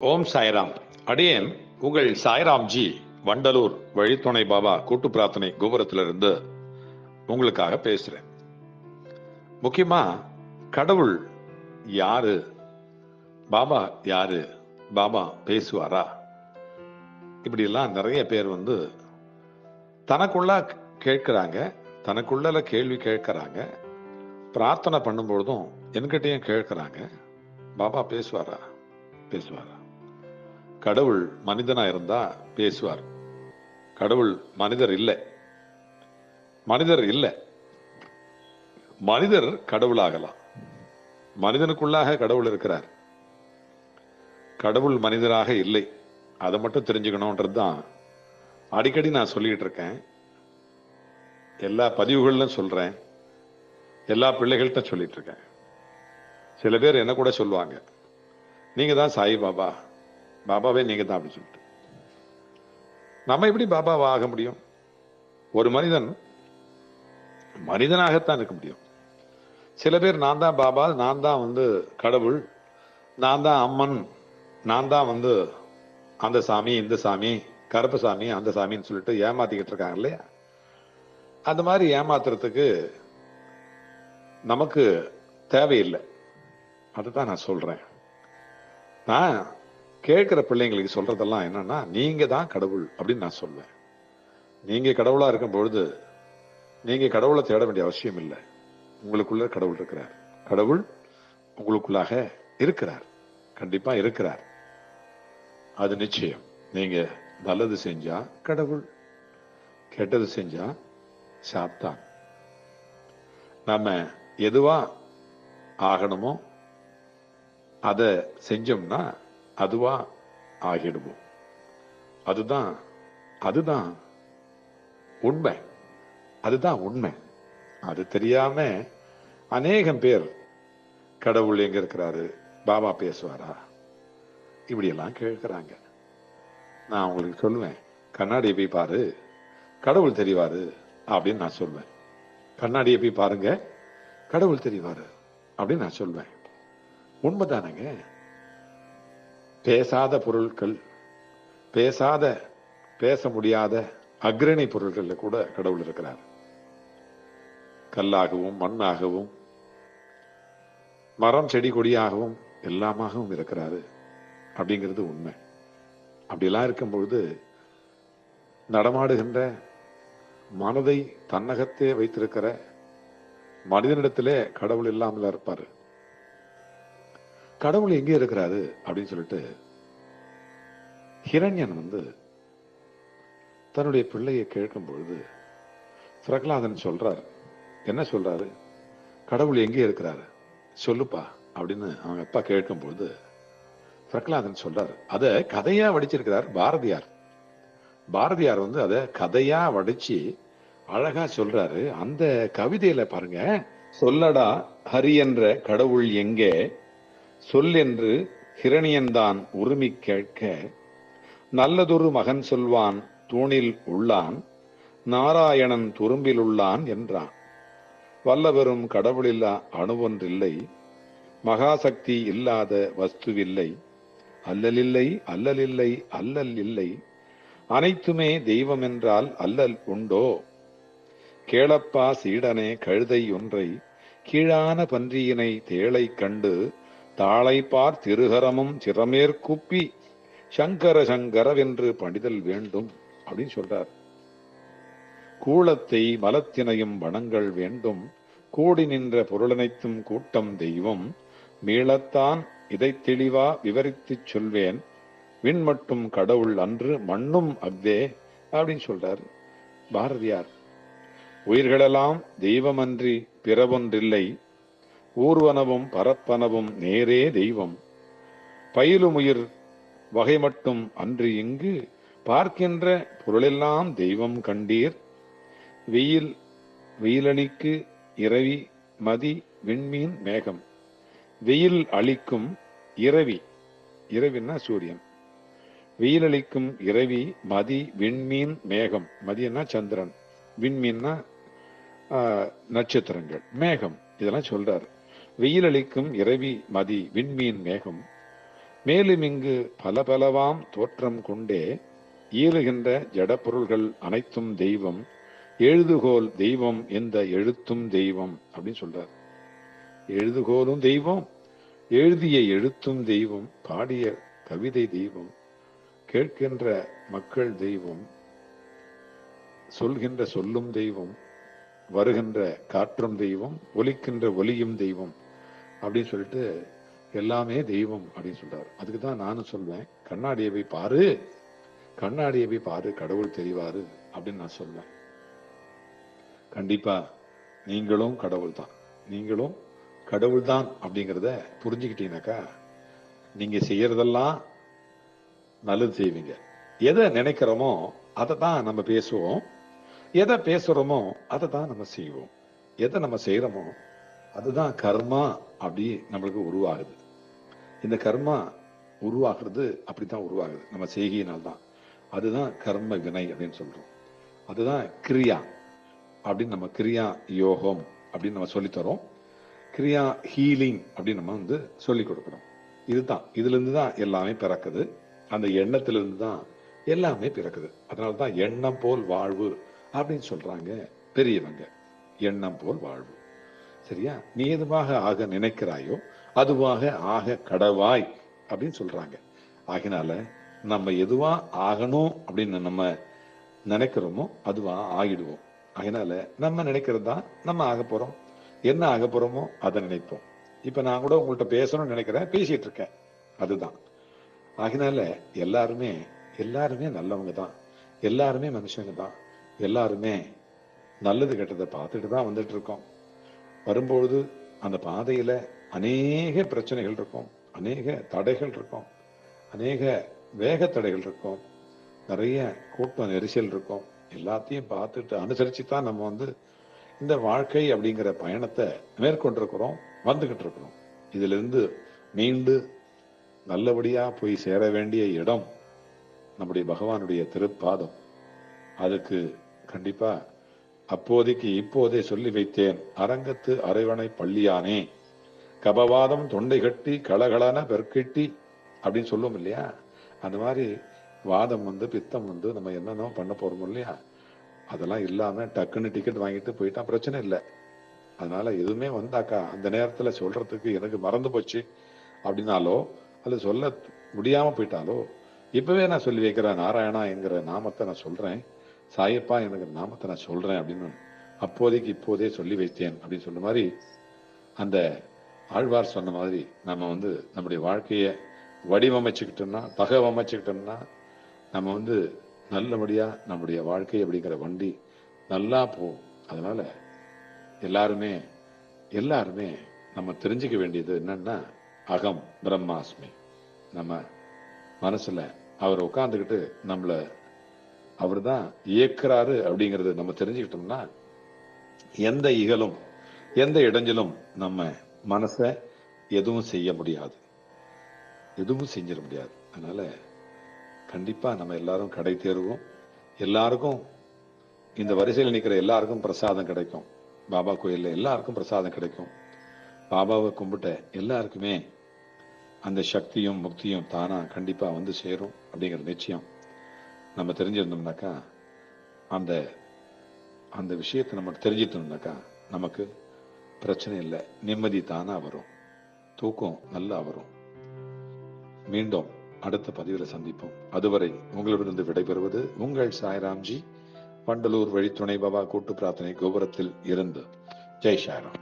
ஓம் சாய்ராம். அடியேன் உங்கள் சாய்ராம்ஜி, வண்டலூர் வழித்துணை பாபா கூட்டு பிரார்த்தனை கோபுரத்திலிருந்து உங்களுக்காக பேசுறேன். முக்கியமா கடவுள் யாரு, பாபா யாரு, பாபா பேசுவாரா, இப்படி எல்லாம் நிறைய பேர் தனக்குள்ள கேட்கிறாங்க, தனக்குள்ள கேள்வி கேட்கிறாங்க. பிரார்த்தனை பண்ணும்பொழுதும் என்கிட்டயும் கேட்கிறாங்க, பாபா பேசுவாரா பேசுவாரா. கடவுள் மனிதனா இருந்தா பேசுவார். கடவுள் மனிதர் இல்லை, மனிதர் இல்லை. மனிதர் கடவுளாகலாம். மனிதனுக்குள்ளாக கடவுள் இருக்கிறார். கடவுள் மனிதராக இல்லை. அதை மட்டும் தெரிஞ்சுக்கணும்ன்றதுதான் அடிக்கடி நான் சொல்லிட்டு இருக்கேன். எல்லா பதிவுகளிலும் சொல்றேன், எல்லா பிள்ளைகள்கிட்ட சொல்லிட்டு இருக்கேன். சில பேர் என்ன கூட சொல்லுவாங்க, நீங்க தான் சாய் பாபா, பாபாவே நீங்க தான் அப்படின்னு சொல்லிட்டு. நம்ம எப்படி பாபாவா ஆக முடியும்? ஒரு மனிதன் மனிதனாகத்தான் இருக்க முடியும். சில பேர் நான் தான் பாபா, நான் தான் கடவுள், நான் தான் அம்மன், நான் தான் அந்த சாமி, இந்த சாமி, கருப்பு சாமி, அந்த சாமின்னு சொல்லிட்டு ஏமாத்திக்கிட்டு இருக்காங்க இல்லையா? அந்த மாதிரி ஏமாத்துறதுக்கு நமக்கு தேவையில்லை. அதுதான் நான் சொல்றேன். நான் கேட்கிற பிள்ளைங்களுக்கு சொல்றதெல்லாம் என்னன்னா, நீங்க தான் கடவுள் அப்படின்னு நான் சொல்வேன். நீங்க கடவுளா இருக்கும் பொழுது நீங்க கடவுளை தேட வேண்டிய அவசியம் இல்லை. உங்களுக்குள்ள கடவுள் இருக்கிறார். கடவுள் உங்களுக்குள்ளாக இருக்கிறார், கண்டிப்பா இருக்கிறார். அது நிச்சயம். நீங்க நல்லது செஞ்சா கடவுள், கெட்டது செஞ்சா சாத்தான். நம்ம எதுவா ஆகணுமோ அதை செஞ்சோம்னா அதுவா ஆகிடுவோம். அதுதான் அதுதான் உண்மை. அதுதான் உண்மை. அது தெரியாம அநேகம் பேர் கடவுள் எங்க இருக்கிறாரு, பாபா பேசுவாரா, இப்படி எல்லாம் கேட்கிறாங்க. நான் உங்களுக்கு சொல்லுவேன், கண்ணாடியை போய் பாரு, கடவுள் தெரிவாரு அப்படின்னு நான் சொல்வேன். கண்ணாடியை போய் பாருங்க, கடவுள் தெரிவாரு அப்படின்னு நான் சொல்வேன். உண்மைதானங்க. பேசாத பொருட்கள், பேச முடியாத அக்ரணி பொருட்கள்ல கூட கடவுள் இருக்கிறார். கல்லாகவும் மண்ணாகவும் மரம் செடி கொடியாகவும் எல்லாமாகவும் இருக்கிறாரு அப்படிங்கிறது உண்மை. அப்படிலாம் இருக்கும் பொழுது நடமாடுகின்ற மனதை தன்னகத்தே வைத்திருக்கிற மனிதனிடத்திலே கடவுள் இல்லாமல் இருப்பாரு. கடவுள் எங்கே இருக்கிறாரு அப்படின்னு சொல்லிட்டு ஹிரண்யன் தன்னுடைய பிள்ளையை கேட்கும் பொழுது பிரகலாதன் சொல்றாரு. என்ன சொல்றாரு? கடவுள் எங்கே இருக்கிறாரு சொல்லுப்பா அப்படின்னு அவங்க அப்பா கேட்கும் பொழுது பிரகலாதன் சொல்றாரு. அத கதையா வடிச்சிருக்கிறார் பாரதியார். பாரதியார் அத கதையா வடிச்சு அழகா சொல்றாரு. அந்த கவிதையில பாருங்க, சொல்லடா ஹரி என்ற கடவுள் எங்கே, சொல் என்று ஹிரணியன்தான் உரிமை கேட்க, நல்லதொரு மகன் சொல்வான் தூணில் உள்ளான், நாராயணன் துரும்பில் உள்ளான் என்றான். வல்லவரும் கடவுளில்லா அணுவொன்றில்லை, மகாசக்தி இல்லாத வஸ்துவில்லை, அல்லலில்லை அல்லலில்லை அல்லல் இல்லை, அனைத்துமே தெய்வம் என்றால் அல்லல் உண்டோ, கேளப்பா சீடனே கழுதை ஒன்றை, கீழான பன்றியினை தேளை கண்டு, தாளைப்பார் திருகரமும் சிறமேற்குப்பி சங்கர சங்கரவென்று பணிதல் வேண்டும் அப்படின்னு சொல்றார். கூளத்தை மலத்தினையும் வனங்கள் வேண்டும், கூடி நின்ற பொருளனைத்தும் கூட்டம் தெய்வம், மீளத்தான் இதை தெளிவா விவரித்துச் சொல்வேன், விண் மட்டும் கடவுள் அன்று மண்ணும் அக்தே அப்படின்னு சொல்றார் பாரதியார். உயிர்களெல்லாம் தெய்வமன்றி பிறவொன்றில்லை, ஊர்வனவும் பரப்பனவும் நேரே தெய்வம், பயிலுமுயிர் வகை மட்டும் அன்று இங்கு, பார்க்கின்ற பொருளெல்லாம் தெய்வம் கண்டீர், வெயிலளிக்கு இரவி மதி விண்மீன் மேகம், வெயில் அளிக்கும் இரவி, இரவின்னா சூரியன், வெயிலளிக்கும் இரவி மதி விண்மீன் மேகம், மதியன்னா சந்திரன், விண்மீன்னா நட்சத்திரங்கள், மேகம், இதெல்லாம் சொல்றாரு. வெயில் அளிக்கும் இரவி மதி விண்மீன் மேகம், மேலும் இங்கு பல பலவாம் தோற்றம் கொண்டே ஈறுகின்ற ஜடப்பொருள்கள் அனைத்தும் தெய்வம், எழுதுகோல் தெய்வம் எந்த எழுத்தும் தெய்வம் அப்படின்னு சொல்றார். எழுதுகோலும் தெய்வம், எழுதிய எழுத்தும் தெய்வம், பாடிய கவிதை தெய்வம், கேட்கின்ற மக்கள் தெய்வம், சொல்கின்ற சொல்லும் தெய்வம், வருகின்ற காற்றும் தெய்வம், ஒலிக்கின்ற ஒலியும் தெய்வம் அப்படின்னு சொல்லிட்டு எல்லாமே தெய்வம் அப்படின்னு சொல்றாரு. அதுக்கு தான் நானும் சொல்வேன், கண்ணாடியை போய் பாரு, கண்ணாடியை போய் பாரு, கடவுள் தெரிவாரு அப்படின்னு நான் சொல்வேன். கண்டிப்பா நீங்களும் கடவுள் தான், நீங்களும் கடவுள் தான் அப்படிங்கிறத புரிஞ்சுக்கிட்டீங்கன்னாக்கா நீங்க செய்யறதெல்லாம் நல்லது செய்வீங்க. எதை நினைக்கிறோமோ அதை தான் நம்ம பேசுவோம், எதை பேசுறோமோ அதை தான் நம்ம செய்வோம், எதை நம்ம செய்யறோமோ அதுதான் கர்மா அப்படி நம்மளுக்கு உருவாகுது. இந்த கர்மா உருவாகிறது அப்படித்தான் உருவாகுது, நம்ம செய்கையினால்தான். அதுதான் கர்ம வினை அப்படின்னு சொல்றோம். அதுதான் கிரியா அப்படின்னு நம்ம கிரியா யோகம் அப்படின்னு நம்ம சொல்லித்தரோம். கிரியா ஹீலிங் அப்படின்னு நம்ம வந்து சொல்லி கொடுக்கணும். இதுதான், இதுல இருந்து தான் எல்லாமே பிறக்குது, அந்த எண்ணத்திலிருந்து தான் எல்லாமே பிறக்குது. அதனாலதான் எண்ணம் போல் வாழ்வு அப்படின்னு சொல்றாங்க பெரியவங்க. எண்ணம் போல் வாழ்வு, சரியா? நீ எதுவாக ஆக நினைக்கிறாயோ அதுவாக ஆக கடவாய் அப்படின்னு சொல்றாங்க. ஆகினால நம்ம எதுவா ஆகணும் அப்படின்னு நம்ம நினைக்கிறோமோ அதுவா ஆகிடுவோம். அதனால நம்ம நினைக்கிறது தான் நம்ம ஆக போறோம். என்ன ஆக போறோமோ அதை நினைப்போம். இப்ப நான் கூட உங்கள்கிட்ட பேசணும்னு நினைக்கிறேன், பேசிட்டு இருக்கேன், அதுதான். ஆகினால எல்லாருமே எல்லாருமே நல்லவங்க தான், எல்லாருமே மனுஷங்க தான், எல்லாருமே நல்லது கெட்டதை பார்த்துட்டு தான் வந்துட்டு இருக்கோம். வரும்பொழுது அந்த பாதையில அநேக பிரச்சனைகள் இருக்கும், அநேக தடைகள் இருக்கும், அநேக வேக தடைகள் இருக்கும், நிறைய கூட்டம் நெரிசல் இருக்கும். எல்லாத்தையும் பார்த்துட்டு அனுசரிச்சு தான் நம்ம வந்து இந்த வாழ்க்கை அப்படிங்கிற பயணத்தை மேற்கொண்டிருக்கிறோம், வந்துகிட்டு இருக்கிறோம். இதுல இருந்து மீண்டு நல்லபடியா போய் சேர வேண்டிய இடம் நம்முடைய பகவானுடைய திருப்பாதம். அதுக்கு கண்டிப்பா அப்போதைக்கு இப்போதே சொல்லி வைத்தேன், அரங்கத்து அரைவணை பள்ளியானே கபவாதம் தொண்டை கட்டி களகளன பெருக்கிட்டி அப்படின்னு சொல்லுவோம் இல்லையா? அந்த மாதிரி வாதம் வந்து பித்தம் வந்து நம்ம என்னென்ன பண்ண போறோம் இல்லையா, அதெல்லாம் இல்லாம டக்குன்னு டிக்கெட் வாங்கிட்டு போயிட்டா பிரச்சனை இல்லை. அதனால எதுவுமே வந்தாக்கா அந்த நேரத்துல சொல்றதுக்கு எனக்கு மறந்து போச்சு அப்படின்னாலோ அது சொல்ல முடியாம போயிட்டாலோ இப்பவே நான் சொல்லி வைக்கிறேன், நாராயணா என்கிற நாமத்தை நான் சொல்றேன், சாயப்பா என்கிற நாமத்தை நான் சொல்றேன் அப்படின்னு அப்போதைக்கு இப்போதே சொல்லி வைத்தேன் அப்படின்னு சொன்ன மாதிரி அந்த ஆழ்வார் சொன்ன மாதிரி நம்ம வந்து நம்முடைய வாழ்க்கையை வடிவமைச்சுக்கிட்டோம்னா, தகவமைச்சுக்கிட்டோம்னா நம்ம வந்து நல்லபடியா நம்முடைய வாழ்க்கை அப்படிங்கிற வண்டி நல்லா போகும். அதனால எல்லாருமே எல்லாருமே நம்ம தெரிஞ்சுக்க வேண்டியது என்னன்னா, அகம் பிரம்மாஸ்மி. நம்ம மனசுல அவர் உட்கார்ந்துக்கிட்டு நம்மள அவர் தான் இயக்குறாரு அப்படிங்கறது நம்ம தெரிஞ்சுக்கிட்டோம்னா எந்த இகலும் எந்த இடைஞ்சலும் நம்ம மனச எதுவும் செய்ய முடியாது, எதுவும் செஞ்சிட முடியாது. அதனால கண்டிப்பா நம்ம எல்லாரும் கடை தேர்வோம். எல்லாருக்கும் இந்த வரிசையில் நிக்கிற எல்லாருக்கும் பிரசாதம் கிடைக்கும், பாபா கோயில்ல எல்லாருக்கும் பிரசாதம் கிடைக்கும். பாபாவை கும்பிட்ட எல்லாருக்குமே அந்த சக்தியும் முக்தியும் தானா கண்டிப்பா வந்து சேரும் அப்படிங்கிற நிச்சயம் நம்ம தெரிஞ்சிருந்தோம்னாக்கா, அந்த அந்த விஷயத்தை நம்ம தெரிஞ்சிட்டோம்னாக்கா நமக்கு பிரச்சனை இல்லை, நிம்மதி தானா வரும், தூக்கம் நல்லா வரும். மீண்டும் அடுத்த பதிவில் சந்திப்போம். அதுவரை உங்களிடமிருந்து விடைபெறுவது உங்கள் சாய்ராம்ஜி, வண்டலூர் வழித்துணை பாபா கூட்டு பிரார்த்தனை கோபுரத்தில் இருந்து. ஜெய் சாய்ராம்.